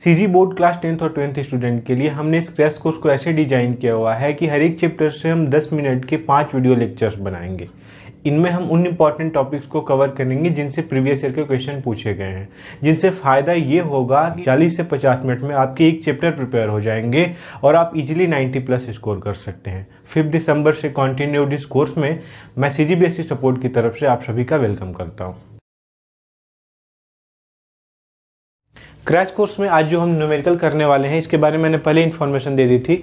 CG board class 10th और 12th student के लिए हमने इस क्रैश कोर्स को ऐसे डिजाइन किया हुआ है कि हर एक चैप्टर से हम 10 मिनट के 5 वीडियो लेक्चर्स बनाएंगे। इनमें हम उन इंपॉर्टेंट टॉपिक्स को कवर करेंगे जिनसे प्रीवियस ईयर के क्वेश्चन पूछे गए हैं, जिनसे फ़ायदा ये होगा कि 40 से 50 मिनट में आपके एक चैप्टर प्रिपेयर हो जाएंगे और आप इजीली 90+ स्कोर कर सकते हैं। 5 दिसंबर से कंटिन्यूड इस कोर्स में मैं सीजीबीएसई सपोर्ट की तरफ से आप सभी का वेलकम करता हूँ। क्रैश कोर्स में आज जो हम न्यूमेरिकल करने वाले हैं इसके बारे में मैंने पहले इन्फॉर्मेशन दे दी थी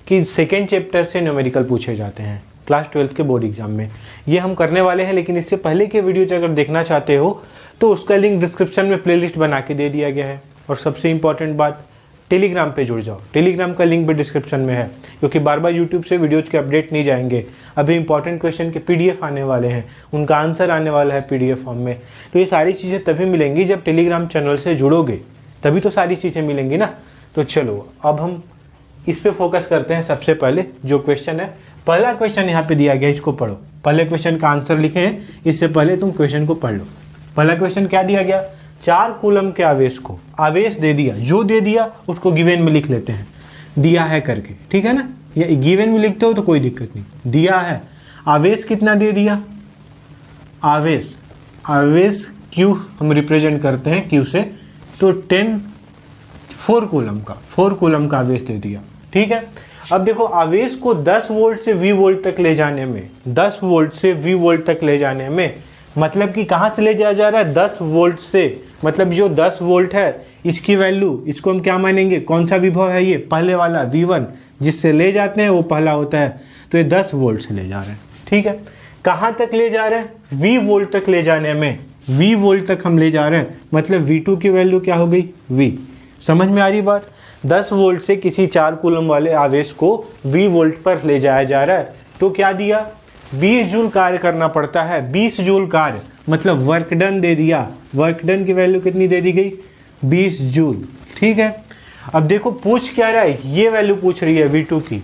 कि सेकेंड चैप्टर से न्यूमेरिकल पूछे जाते हैं क्लास 12th के बोर्ड एग्जाम में। ये हम करने वाले हैं, लेकिन इससे पहले के वीडियो अगर देखना चाहते हो तो उसका लिंक डिस्क्रिप्शन में प्लेलिस्ट बना के दे दिया गया है। और सबसे इंपॉर्टेंट बात, टेलीग्राम पे जुड़ जाओ। टेलीग्राम का लिंक भी डिस्क्रिप्शन में है, क्योंकि बार बार यूट्यूब से वीडियोज़ के अपडेट नहीं जाएंगे। अभी इंपॉर्टेंट क्वेश्चन के PDF आने वाले हैं, उनका आंसर आने वाला है PDF फॉर्म में। तो ये सारी चीज़ें तभी मिलेंगी जब टेलीग्राम चैनल से जुड़ोगे, तभी तो सारी चीज़ें मिलेंगी ना। तो चलो अब हम इस पे फोकस करते हैं। सबसे पहले जो क्वेश्चन है, पहला क्वेश्चन यहाँ पे दिया गया, इसको पढ़ो। पहले क्वेश्चन का आंसर लिखे हैं, इससे पहले तुम क्वेश्चन को पढ़ लो। पहला क्वेश्चन क्या दिया गया, 4 कूलम के आवेश को, आवेश दे दिया, जो दे दिया उसको गिवन में लिख लेते हैं, दिया है करके, ठीक है ना। या गिवन में लिखते हो तो कोई दिक्कत नहीं, दिया है। आवेश कितना दे दिया, आवेश Q हम रिप्रेजेंट करते हैं Q से, तो 4 कूलम का आवेश दे दिया, ठीक है। अब देखो, आवेश को 10 वोल्ट से V वोल्ट तक ले जाने में, 10 वोल्ट से V वोल्ट तक ले जाने में, मतलब कि कहाँ से ले जाया जा रहा है, 10 वोल्ट से। मतलब जो 10 वोल्ट है इसकी वैल्यू, इसको हम क्या मानेंगे, कौन सा विभव है ये, पहले वाला V1, जिससे ले जाते हैं वो पहला होता है। तो ये 10 वोल्ट से ले जा रहे हैं, ठीक है। कहाँ तक ले जा रहे हैं, V वोल्ट तक ले जाने में, V वोल्ट तक हम ले जा रहे हैं। मतलब V2 की वैल्यू क्या हो गई, V। समझ में आ रही बात। 10 वोल्ट से किसी 4 कूलम वाले आवेश को V वोल्ट पर ले जाया जा रहा है, तो क्या दिया, 20 जूल कार्य करना पड़ता है। 20 जूल कार्य मतलब वर्क डन दे दिया। वर्क डन की वैल्यू कितनी दे दी गई, 20 जूल, ठीक है। अब देखो पूछ क्या रहा है, ये वैल्यू पूछ रही है V2 की।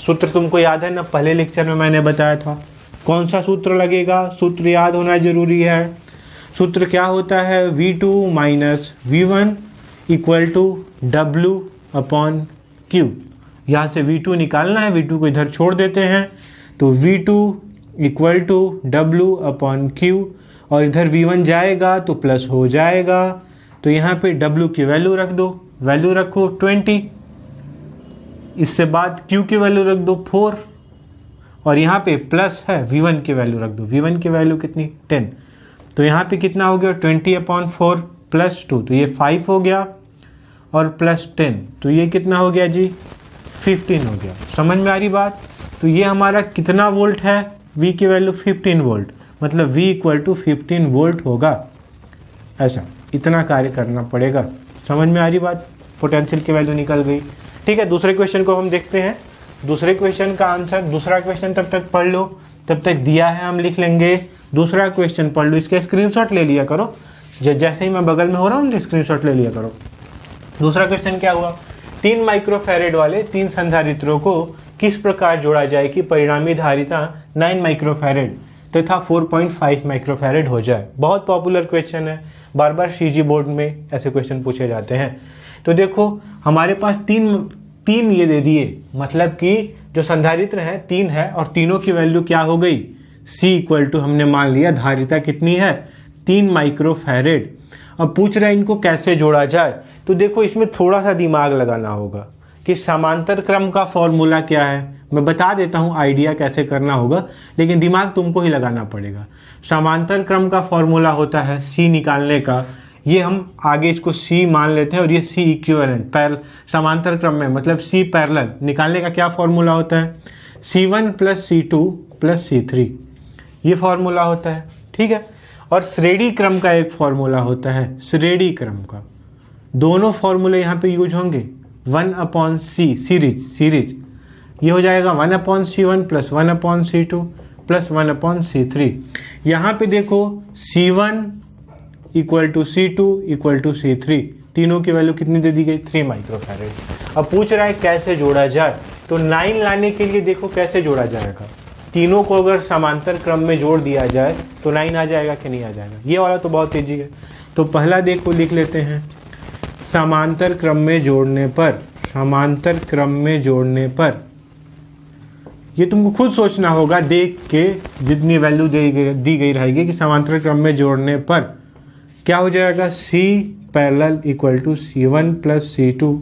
सूत्र तुमको याद है ना, पहले लेक्चर में मैंने बताया था। कौन सा सूत्र लगेगा, सूत्र याद होना जरूरी है। सूत्र क्या होता है, V2 minus V1 equal to W/Q। यहाँ से V2 निकालना है, V2 को इधर छोड़ देते हैं, तो V2 इक्वल टू W/Q, और इधर V1 जाएगा तो प्लस हो जाएगा। तो यहाँ पे W की वैल्यू रख दो, वैल्यू रखो 20, इससे बाद Q की वैल्यू रख दो 4, और यहाँ पे प्लस है, V1 की वैल्यू रख दो। V1 की वैल्यू कितनी, 10। तो यहाँ पे कितना हो गया, 20/4 प्लस 2, तो ये 5 हो गया, और प्लस 10, तो ये कितना हो गया जी, 15 हो गया। समझ में आ रही बात। तो ये हमारा कितना वोल्ट है, V की वैल्यू 15 वोल्ट, मतलब V इक्वल टू 15 वोल्ट होगा। ऐसा इतना कार्य करना पड़ेगा। समझ में आ रही बात। पोटेंशियल की वैल्यू निकल गई, ठीक है। दूसरे क्वेश्चन को हम देखते हैं। दूसरे क्वेश्चन का आंसर, दूसरा क्वेश्चन तब तक पढ़ लो, तब तक दिया है हम लिख लेंगे। दूसरा क्वेश्चन पढ़ लो, इसका स्क्रीनशॉट ले लिया करो, जैसे ही मैं बगल में हो रहा हूँ स्क्रीनशॉट ले लिया करो। दूसरा क्वेश्चन क्या हुआ, 3 माइक्रोफैरेड वाले 3 संधारित्रों को किस प्रकार जोड़ा जाए कि परिणामी धारिता 9 माइक्रोफैरेड तथा 4.5 माइक्रोफैरेड हो जाए। बहुत पॉपुलर क्वेश्चन है, बार बार सीजी बोर्ड में ऐसे क्वेश्चन पूछे जाते हैं। तो देखो हमारे पास तीन ये दे दिए, मतलब कि जो संधारित्र है 3 है, और तीनों की वैल्यू क्या हो गई, C इक्वल टू हमने मान लिया धारिता कितनी है, 3 माइक्रोफैरेड। अब पूछ रहे हैं इनको कैसे जोड़ा जाए। तो देखो इसमें थोड़ा सा दिमाग लगाना होगा कि समांतर क्रम का फॉर्मूला क्या है। मैं बता देता हूँ आइडिया कैसे करना होगा, लेकिन दिमाग तुमको ही लगाना पड़ेगा। समांतर क्रम का फॉर्मूला होता है C निकालने का, ये हम आगे इसको C मान लेते हैं, और ये C इक्विवेलेंट समांतर क्रम में, मतलब C पैरेलल निकालने का क्या फॉर्मूला होता है, C1 + C2 + C3, ये फॉर्मूला होता है, ठीक है। और श्रेणी क्रम का एक फॉर्मूला होता है, श्रेणी क्रम का। दोनों फॉर्मूले यहाँ पे यूज होंगे। 1/C सीरीज, ये हो जाएगा 1/C1 + 1/C2 + 1/C3। यहाँ पे देखो C1 equal to C2 equal to C3, तीनों की वैल्यू कितनी दे दी गई, 3 माइक्रोफैरेड। अब पूछ रहा है कैसे जोड़ा जाए, तो 9 लाने के लिए देखो कैसे जोड़ा जाएगा। तीनों को अगर समांतर क्रम में जोड़ दिया जाए तो 9 आ जाएगा कि नहीं आ जाएगा। ये वाला तो बहुत ईजी है। तो पहला देखो लिख लेते हैं, समांतर क्रम में जोड़ने पर, समांतर क्रम में जोड़ने पर, ये तुमको खुद सोचना होगा देख के, जितनी वैल्यू दी गई रहेगी कि समांतर क्रम में जोड़ने पर क्या हो जाएगा, C parallel equal to C1 plus C2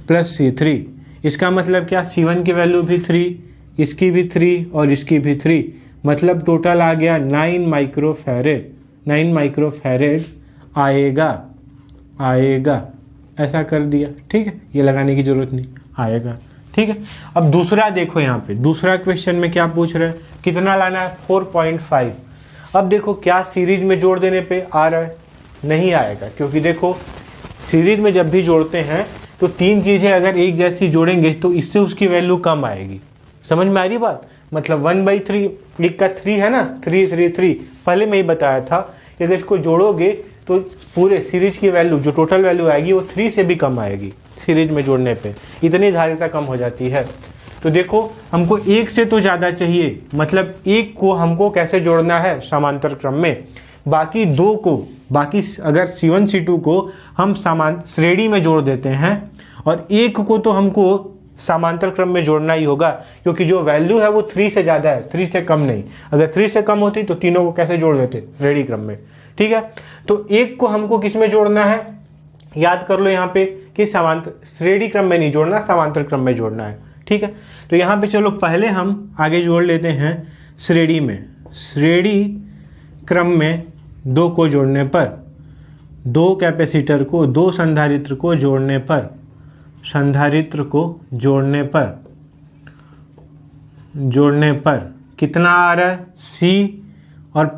plus C3। इसका मतलब क्या, C1 की वैल्यू भी 3, इसकी भी 3 और इसकी भी 3, मतलब टोटल आ गया 9 माइक्रोफैरेड, 9 माइक्रोफैरेड आएगा। ऐसा कर दिया, ठीक है, ये लगाने की जरूरत नहीं, आएगा, ठीक है। अब दूसरा देखो, यहाँ पे दूसरा क्वेश्चन में क्या पूछ रहे हैं, कितना लाना है, 4.5। अब देखो क्या सीरीज में जोड़ देने पे आ रहा है, नहीं आएगा, क्योंकि देखो सीरीज में जब भी जोड़ते हैं तो तीन चीज़ें अगर एक जैसी जोड़ेंगे तो इससे उसकी वैल्यू कम आएगी। समझ में आ रही बात, मतलब 1/3, एक का 3 है ना, 3 पहले मैं ही बताया था कि अगर इसको जोड़ोगे तो पूरे सीरीज की वैल्यू, जो टोटल वैल्यू आएगी वो 3 से भी कम आएगी सीरीज में जोड़ने पे, इतनी धारिता कम हो जाती है। तो देखो हमको एक से तो ज़्यादा चाहिए, मतलब एक को हमको कैसे जोड़ना है, समांतर क्रम में, बाकी दो को, बाकी अगर C1 C2 को हम श्रेणी में जोड़ देते हैं और एक को तो हमको समांतर क्रम में जोड़ना ही होगा, क्योंकि जो वैल्यू है वो 3 से ज़्यादा है, 3 से कम नहीं। अगर 3 से कम होती तो तीनों को कैसे जोड़ देते, श्रेणी क्रम में, ठीक है। तो एक को हमको किस में जोड़ना है, याद कर लो यहाँ पे कि समांतर, श्रेणी क्रम में नहीं जोड़ना, समांतर क्रम में जोड़ना है, ठीक है। तो यहाँ पे चलो पहले हम आगे जोड़ लेते हैं श्रेणी में। श्रेणी क्रम में दो को जोड़ने पर, दो कैपेसिटर को, दो संधारित्र को जोड़ने पर, संधारित्र को जोड़ने पर कितना आ रहा है, C और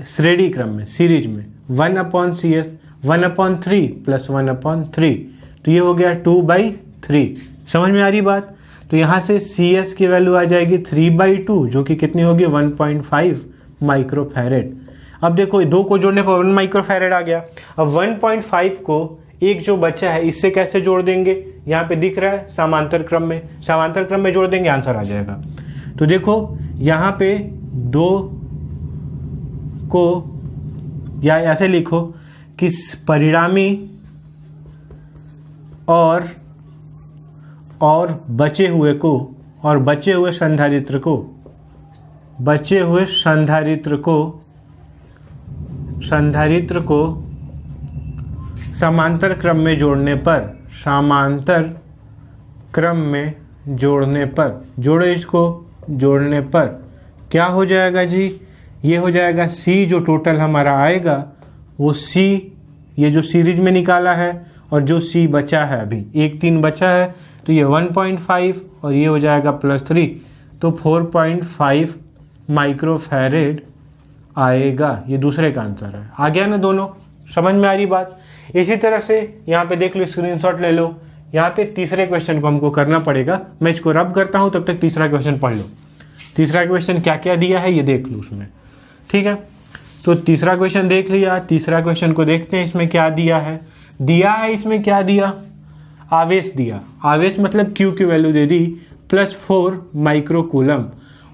श्रेणी क्रम में, सीरीज में 1/CS 1/3 प्लस 1/3, तो ये हो गया 2/3। समझ में आ रही बात। तो यहाँ से CS की वैल्यू आ जाएगी 3/2, जो कि कितनी होगी 1.5 माइक्रोफैरेड। अब देखो दो को जोड़ने पर 1 माइक्रोफैरेड आ गया। अब 1.5 को एक जो बचा है इससे कैसे जोड़ देंगे, यहाँ पे दिख रहा है समांतर क्रम में, समांतर क्रम में जोड़ देंगे, आंसर आ जाएगा। तो देखो यहाँ पे दो को, या ऐसे लिखो कि परिणामी और बचे हुए को, और बचे हुए संधारित्र को समांतर क्रम में जोड़ने पर, समांतर क्रम में जोड़ने पर, जोड़ो इसको, जोड़ने पर क्या हो जाएगा जी, ये हो जाएगा C, जो टोटल हमारा आएगा वो C, ये जो सीरीज में निकाला है, और जो C बचा है अभी, 1/3 बचा है, तो ये 1.5 और ये हो जाएगा +3, तो 4.5 माइक्रोफैरेड आएगा। ये दूसरे का आंसर है। आ गया ना दोनों, समझ में आ रही बात। इसी तरह से यहाँ पे देख लो, स्क्रीनशॉट ले लो। यहाँ पे तीसरे क्वेश्चन को हमको करना पड़ेगा, मैं इसको रब करता हूँ, तब तक तीसरा क्वेश्चन पढ़ लो। तीसरा क्वेश्चन क्या क्या दिया है ये देख लो उसमें, ठीक है। तो तीसरा क्वेश्चन देख लिया, तीसरा क्वेश्चन को देखते हैं इसमें क्या दिया है। इसमें क्या दिया, आवेश दिया। आवेश मतलब Q की वैल्यू दे दी +4 माइक्रोकूलम,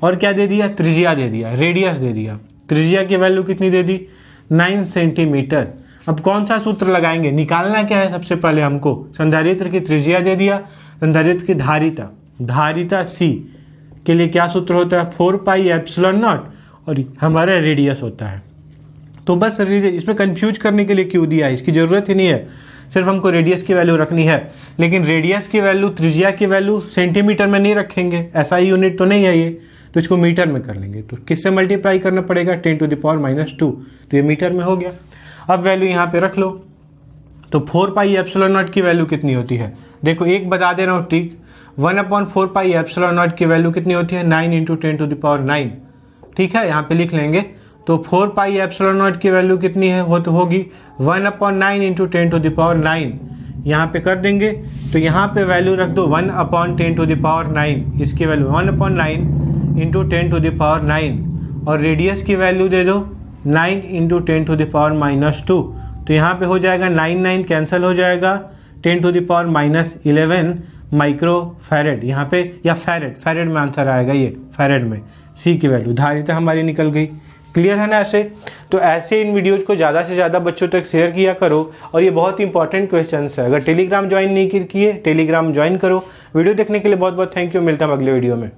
और क्या दे दिया, त्रिज्या दे दिया, रेडियस दे दिया। त्रिज्या की वैल्यू कितनी दे दी, 9 सेंटीमीटर। अब कौन सा सूत्र लगाएंगे, निकालना क्या है, सबसे पहले हमको संधारित्र की त्रिज्या दे दिया, संधारित्र की धारिता C के लिए क्या सूत्र होता है, 4πε0, और हमारा रेडियस होता है। तो बस इसमें कंफ्यूज करने के लिए क्यों दिया है, इसकी ज़रूरत ही नहीं है, सिर्फ हमको रेडियस की वैल्यू रखनी है। लेकिन रेडियस की वैल्यू, त्रिज्या की वैल्यू सेंटीमीटर में नहीं रखेंगे, ऐसा ही यूनिट तो नहीं है ये, तो इसको मीटर में कर लेंगे। तो किससे मल्टीप्लाई करना पड़ेगा, 10⁻⁻², तो ये मीटर में हो गया। अब वैल्यू यहाँ पे रख लो। तो 4πε0 की वैल्यू कितनी होती है, देखो एक बता दे रहा हूँ ट्रिक, 1/4πε0 की वैल्यू कितनी होती है, 9 × 10⁹, ठीक है, यहाँ पे लिख लेंगे। तो 4πε0 की वैल्यू कितनी है, वो तो होगी 1/9 × 10⁹, यहाँ पे कर देंगे। तो यहाँ पे वैल्यू रख दो 1/10⁹, इसकी वैल्यू 1/9 × 10⁹, और रेडियस की वैल्यू दे दो 9 × 10⁻²। तो यहाँ पे हो जाएगा 9 कैंसिल हो जाएगा, 10⁻11 माइक्रोफैरेड यहाँ पे, या फैरेड में आंसर आएगा, ये फैरेड में। C की वैल्यू, धारिता हमारी निकल गई, क्लियर है ना ऐसे? तो ऐसे इन वीडियोज़ को ज़्यादा से ज़्यादा बच्चों तक शेयर किया करो। और ये बहुत इंपॉर्टेंट क्वेश्चन है, अगर टेलीग्राम ज्वाइन नहीं किए टेलीग्राम ज्वाइन करो। वीडियो देखने के लिए बहुत बहुत थैंक यू, मिलता हूँ अगले वीडियो में।